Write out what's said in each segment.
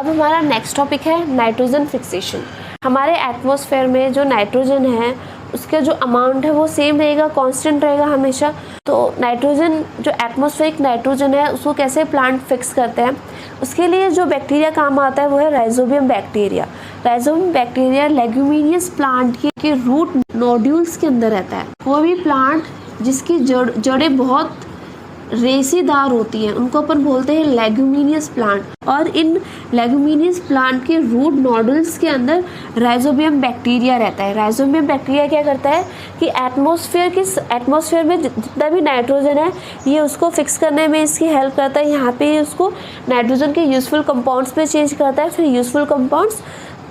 अब हमारा next topic है नाइट्रोजन फिक्सेशन। हमारे एटमॉस्फेयर में जो नाइट्रोजन है उसका जो अमाउंट है वो सेम रहेगा, कांस्टेंट रहेगा हमेशा। तो नाइट्रोजन जो एटमॉस्फेरिक नाइट्रोजन है उसको कैसे प्लांट फिक्स करते हैं, उसके लिए जो बैक्टीरिया काम आता है वो है rhizobium bacteria. Rhizobium bacteria leguminous plant के रूट नोड्यूल्स के अंदर रहता है। कोई भी प्लांट जिसकी जड़ें बहुत रेशेदार होती हैं उनको अपन बोलते हैं लेग्यूमिनियस प्लांट, और इन लेग्यूमिनियस प्लांट के रूट नोडल्स के अंदर राइजोबियम बैक्टीरिया रहता है। राइजोबियम बैक्टीरिया क्या करता है कि एटमॉस्फेयर में जितना भी नाइट्रोजन है ये उसको फिक्स करने में इसकी हेल्प करता है। यहाँ पे उसको नाइट्रोजन के यूजफुल कंपाउंड्स में चेंज करता है, फिर useful compounds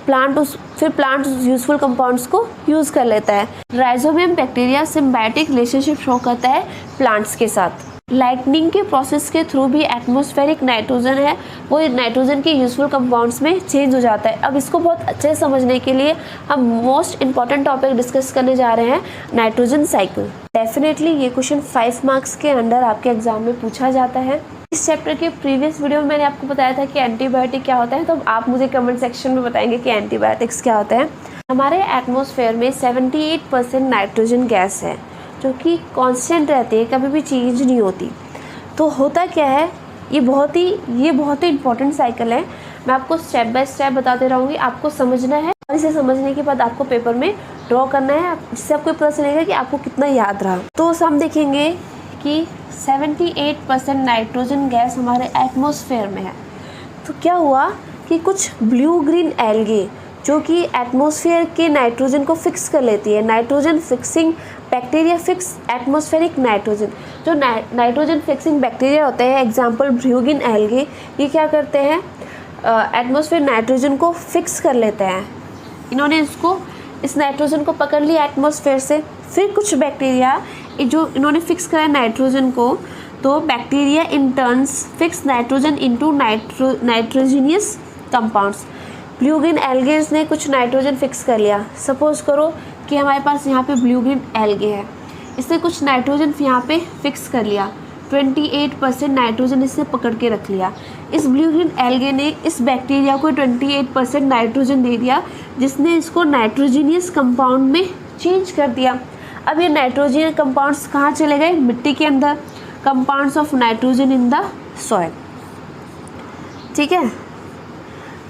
plant useful compounds को यूज़ कर लेता है। Rhizobium bacteria symbiotic relationship show करता है प्लांट्स के साथ। लाइटनिंग के प्रोसेस के थ्रू भी एटमॉस्फेरिक नाइट्रोजन है वो नाइट्रोजन के यूजफुल कंपाउंड्स में चेंज हो जाता है। अब इसको बहुत अच्छे से समझने के लिए हम मोस्ट इंपॉर्टेंट टॉपिक डिस्कस करने जा रहे हैं, नाइट्रोजन साइकिल। डेफिनेटली ये क्वेश्चन 5 मार्क्स के अंडर आपके एग्जाम में पूछा जाता है। इस चैप्टर के प्रीवियस वीडियो में मैंने आपको बताया था कि एंटीबायोटिक क्या होता है, तो आप मुझे कमेंट सेक्शन में बताएंगे कि एंटीबायोटिक्स क्या होते हैं। हमारे एटमॉस्फेयर में 78% नाइट्रोजन गैस है जो कि कांस्टेंट रहती है, कभी भी चेंज नहीं होती। तो होता क्या है, ये बहुत ही इंपॉर्टेंट साइकिल है। मैं आपको स्टेप बाय स्टेप बताते रहूँगी, आपको समझना है और इसे समझने के बाद आपको पेपर में ड्रॉ करना है, जिससे आपको पता चलेगा कि आपको कितना याद रहा। तो हम देखेंगे कि 78% नाइट्रोजन गैस हमारे एटमॉस्फेयर में है। तो क्या हुआ कि कुछ ब्लू ग्रीन एल्गे जो कि एटमॉस्फेयर के नाइट्रोजन को फिक्स कर लेती है, nitrogen fixing bacteria fix atmospheric nitrogen. जो नाइट्रोजन फिक्सिंग बैक्टीरिया होते हैं, एग्जांपल ब्लू ग्रीन एल्गे, ये क्या करते हैं, एटमॉस्फेयर नाइट्रोजन को फिक्स कर लेते हैं। इन्होंने इस नाइट्रोजन को पकड़ लिया एटमॉस्फेयर से। फिर कुछ बैक्टीरिया जो इन्होंने फिक्स करा नाइट्रोजन को, तो bacteria in turns fix nitrogen into nitrogenous compounds. Blue green algaes ने कुछ नाइट्रोजन फिक्स कर लिया। सपोज करो कि हमारे पास यहाँ पे ब्लू ग्रीन एल्गे है, इसने कुछ नाइट्रोजन यहाँ पे फिक्स कर लिया, 28% नाइट्रोजन इसने पकड़ के रख लिया। इस ब्लू ग्रीन एल्गे ने इस बैक्टीरिया को 28% नाइट्रोजन दे दिया, जिसने इसको नाइट्रोजीनियस कंपाउंड में चेंज कर दिया। अब ये नाइट्रोजन कंपाउंड्स कहाँ चले गए, मिट्टी के अंदर। Compounds of nitrogen in the soil, ठीक है।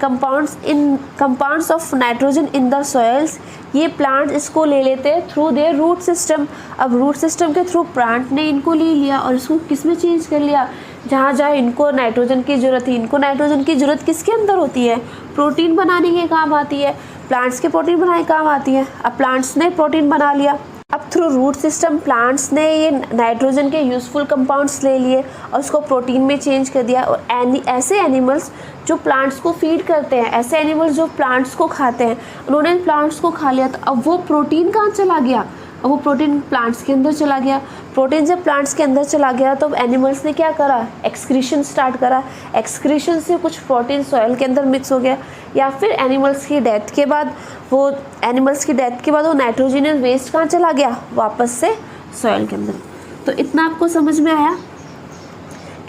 Compounds of nitrogen in the soils, ये प्लांट इसको ले लेते हैं थ्रू देयर रूट सिस्टम। अब रूट सिस्टम के थ्रू प्लांट ने इनको ले लिया और इसको किस में चेंज कर लिया, जहाँ जहाँ इनको नाइट्रोजन की ज़रूरत थी। इनको नाइट्रोजन की ज़रूरत किसके अंदर होती है, प्रोटीन बनाने के काम आती है, प्लांट्स के प्रोटीन बनाने के काम आती है। अब प्लांट्स ने प्रोटीन बना लिया, अब थ्रू रूट सिस्टम प्लांट्स ने ये नाइट्रोजन के यूजफुल कंपाउंड्स ले लिए और उसको प्रोटीन में चेंज कर दिया। और ऐसे एनिमल्स जो प्लांट्स को फीड करते हैं, ऐसे एनिमल्स जो प्लांट्स को खाते हैं, उन्होंने प्लांट्स को खा लिया। तो अब वो प्रोटीन कहाँ चला गया, अब वो प्रोटीन प्लांट्स के अंदर चला गया। प्रोटीन जब प्लांट्स के अंदर चला गया तो एनिमल्स ने क्या करा, एक्सक्रीशन स्टार्ट करा। एक्सक्रीशन से कुछ प्रोटीन सॉइल के अंदर मिक्स हो गया, या फिर एनिमल्स की डेथ के बाद वो नाइट्रोजन वेस्ट कहाँ चला गया, वापस से सॉइल के अंदर। तो इतना आपको समझ में आया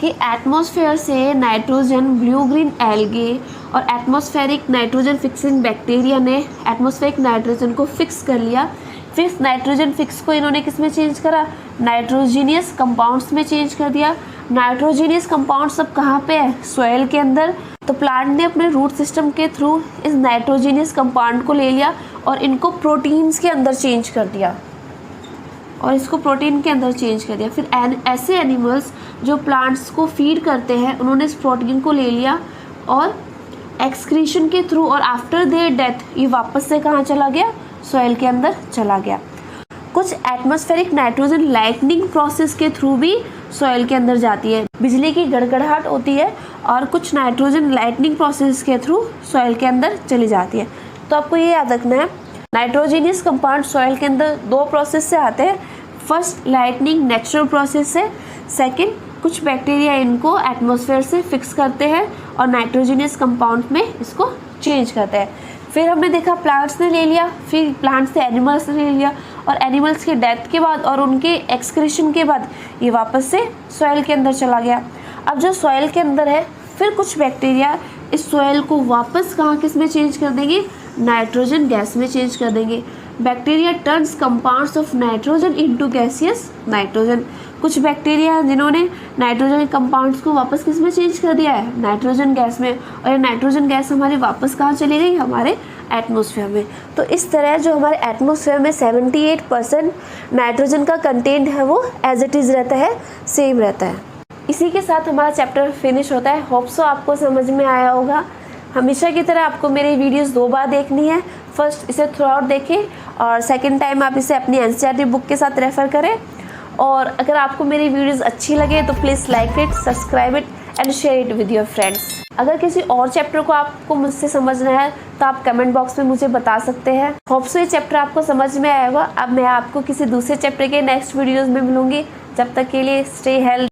कि एटमॉस्फेयर से नाइट्रोजन, ब्लू ग्रीन एल्गे और एटमॉस्फेरिक नाइट्रोजन फिक्सिंग बैक्टीरिया ने एटमॉस्फेरिक नाइट्रोजन को फिक्स कर लिया। फिर नाइट्रोजन फिक्स को इन्होंने किस में चेंज करा, नाइट्रोजीनियस कंपाउंड्स में चेंज कर दिया। नाइट्रोजीनियस कंपाउंड्स अब कहाँ पे है, सॉइल के अंदर। तो प्लांट ने अपने रूट सिस्टम के थ्रू इस नाइट्रोजीनियस कंपाउंड को ले लिया और इनको प्रोटीन्स के अंदर चेंज कर दिया, फिर ऐसे एनिमल्स जो प्लांट्स को फीड करते हैं, उन्होंने इस प्रोटीन को ले लिया और एक्सक्रीशन के थ्रू और आफ्टर देयर डेथ ये वापस से कहाँ चला गया, सॉइल के अंदर चला गया। कुछ एटमॉस्फेरिक नाइट्रोजन लाइटनिंग प्रोसेस के थ्रू भी सॉइल के अंदर जाती है, बिजली की गड़गड़ाहट होती है और कुछ नाइट्रोजन लाइटनिंग प्रोसेस के थ्रू सॉइल के अंदर चली जाती है। तो आपको ये याद रखना है, नाइट्रोजीनियस कंपाउंड सॉइल के अंदर 2 प्रोसेस से आते हैं। फर्स्ट लाइटनिंग नेचुरल प्रोसेस से, सेकंड कुछ बैक्टीरिया इनको एटमॉस्फेयर से फिक्स करते हैं और नाइट्रोजीनियस कंपाउंड में इसको चेंज करते हैं। फिर हमने देखा प्लांट्स ने ले लिया, फिर प्लांट्स से एनिमल्स ने ले लिया और एनिमल्स के डेथ के बाद और उनके एक्सक्रीशन के बाद ये वापस से सॉइल के अंदर चला गया। अब जो सॉइल के अंदर है, फिर कुछ बैक्टीरिया इस सॉइल को वापस कहाँ किस में चेंज कर देंगे, नाइट्रोजन गैस में चेंज कर देंगे। Bacteria turns compounds of nitrogen into gaseous nitrogen. कुछ बैक्टीरिया हैं जिन्होंने नाइट्रोजन कंपाउंड्स को वापस किस में चेंज कर दिया है, नाइट्रोजन गैस में, और ये नाइट्रोजन गैस हमारी वापस कहाँ चली गई, हमारे एटमॉस्फेयर में। तो इस तरह जो हमारे एटमॉस्फेयर में 78% नाइट्रोजन का कंटेंट है वो एज इट इज़ रहता है, सेम रहता है। इसी के साथ हमारा चैप्टर फिनिश होता है। होप सो आपको समझ में आया होगा। हमेशा की तरह आपको मेरी वीडियोस 2 बार देखनी है। फर्स्ट इसे थ्रू आउट देखें और सेकंड टाइम आप इसे अपनी एनसीईआरटी बुक के साथ रेफ़र करें। और अगर आपको मेरी वीडियोस अच्छी लगे तो please like it, subscribe it and share it with your friends. अगर किसी और चैप्टर को आपको मुझसे समझना है तो आप कमेंट बॉक्स में मुझे बता सकते हैं। होप सो ये चैप्टर आपको समझ में आया होगा। अब मैं आपको किसी दूसरे चैप्टर के नेक्स्ट वीडियोज़ में मिलूँगी। जब तक के लिए स्टे हेल्दी।